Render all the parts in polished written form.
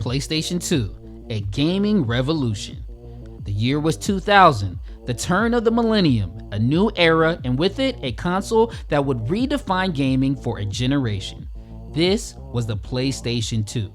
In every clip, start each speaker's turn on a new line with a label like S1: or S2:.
S1: PlayStation 2, a gaming revolution. The year was 2000, the turn of the millennium, a new era, and with it, a console that would redefine gaming for a generation. This was the PlayStation 2.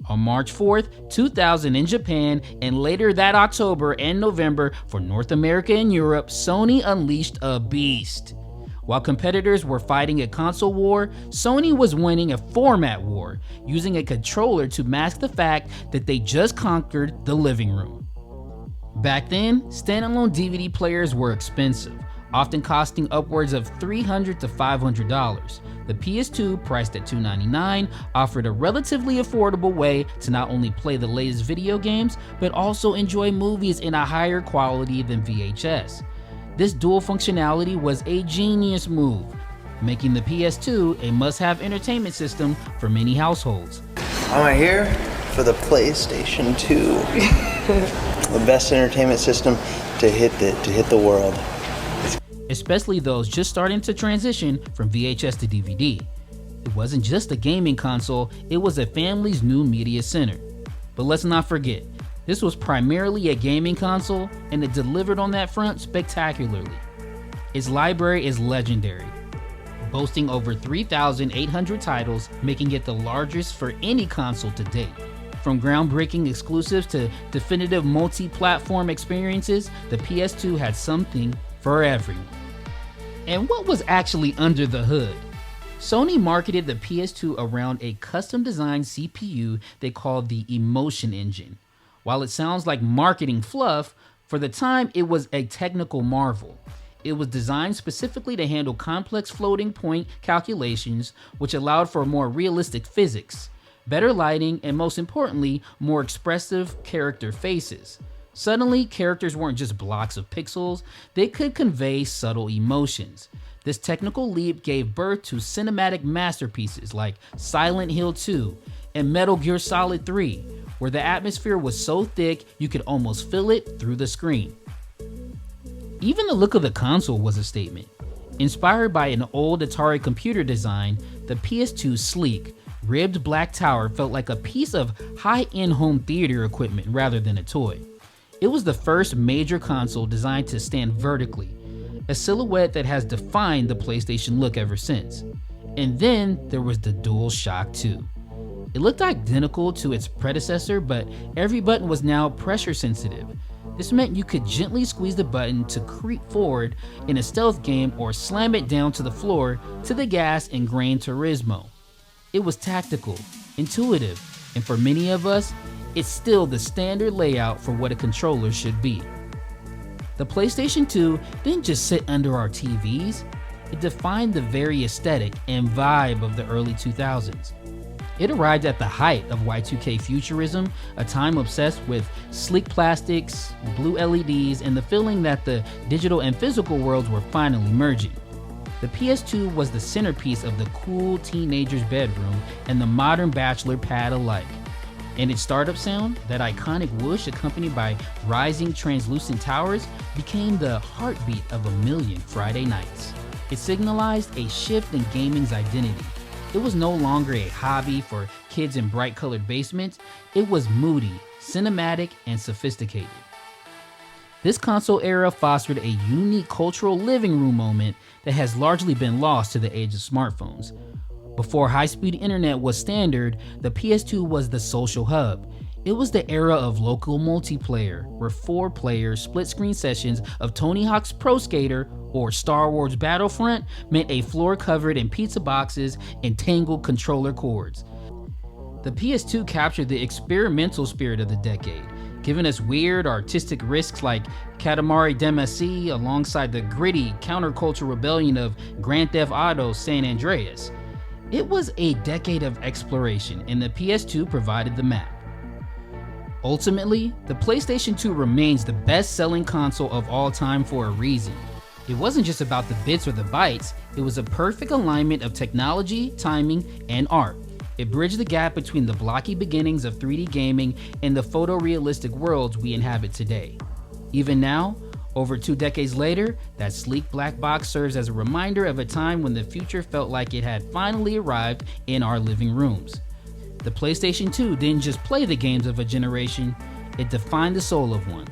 S1: On March 4th, 2000 in Japan, and later that October and November for North America and Europe, Sony unleashed a beast. While competitors were fighting a console war, Sony was winning a format war, using a controller to mask the fact that they just conquered the living room. Back then, standalone DVD players were expensive, often costing upwards of $300 to $500. The PS2, priced at $299, offered a relatively affordable way to not only play the latest video games, but also enjoy movies in a higher quality than VHS. This dual functionality was a genius move, making the PS2 a must-have entertainment system for many households.
S2: I'm here for the PlayStation 2, the best entertainment system to hit the world.
S1: Especially those just starting to transition from VHS to DVD. It wasn't just a gaming console, it was a family's new media center. But let's not forget, this was primarily a gaming console, and it delivered on that front spectacularly. Its library is legendary, boasting over 3,800 titles, making it the largest for any console to date. From groundbreaking exclusives to definitive multi-platform experiences, the PS2 had something for everyone. And what was actually under the hood? Sony marketed the PS2 around a custom-designed CPU they called the Emotion Engine. While it sounds like marketing fluff, for the time it was a technical marvel. It was designed specifically to handle complex floating point calculations, which allowed for more realistic physics, better lighting, and most importantly, more expressive character faces. Suddenly, characters weren't just blocks of pixels, they could convey subtle emotions. This technical leap gave birth to cinematic masterpieces like Silent Hill 2 and Metal Gear Solid 3, where the atmosphere was so thick you could almost feel it through the screen. Even the look of the console was a statement. Inspired by an old Atari computer design, the PS2's sleek, ribbed black tower felt like a piece of high-end home theater equipment rather than a toy. It was the first major console designed to stand vertically, a silhouette that has defined the PlayStation look ever since. And then there was the DualShock 2. It looked identical to its predecessor, but every button was now pressure sensitive. This meant you could gently squeeze the button to creep forward in a stealth game or slam it down to the floor to the gas in Gran Turismo. It was tactical, intuitive, and for many of us, it's still the standard layout for what a controller should be. The PlayStation 2 didn't just sit under our TVs, it defined the very aesthetic and vibe of the early 2000s. It arrived at the height of Y2K futurism, a time obsessed with sleek plastics, blue LEDs, and the feeling that the digital and physical worlds were finally merging. The PS2 was the centerpiece of the cool teenager's bedroom and the modern bachelor pad alike. And its startup sound, that iconic whoosh accompanied by rising translucent towers, became the heartbeat of a million Friday nights. It signalized a shift in gaming's identity. It was no longer a hobby for kids in bright-colored basements. It was moody, cinematic, and sophisticated. This console era fostered a unique cultural living room moment that has largely been lost to the age of smartphones. Before high-speed internet was standard, the PS2 was the social hub. It was the era of local multiplayer, where 4-player split-screen sessions of Tony Hawk's Pro Skater or Star Wars Battlefront meant a floor covered in pizza boxes and tangled controller cords. The PS2 captured the experimental spirit of the decade, giving us weird artistic risks like Katamari Damacy alongside the gritty counterculture rebellion of Grand Theft Auto San Andreas. It was a decade of exploration, and the PS2 provided the map. Ultimately, the PlayStation 2 remains the best-selling console of all time for a reason. It wasn't just about the bits or the bytes, it was a perfect alignment of technology, timing, and art. It bridged the gap between the blocky beginnings of 3D gaming and the photorealistic worlds we inhabit today. Even now, over 2 decades later, that sleek black box serves as a reminder of a time when the future felt like it had finally arrived in our living rooms. The PlayStation 2 didn't just play the games of a generation, it defined the soul of one.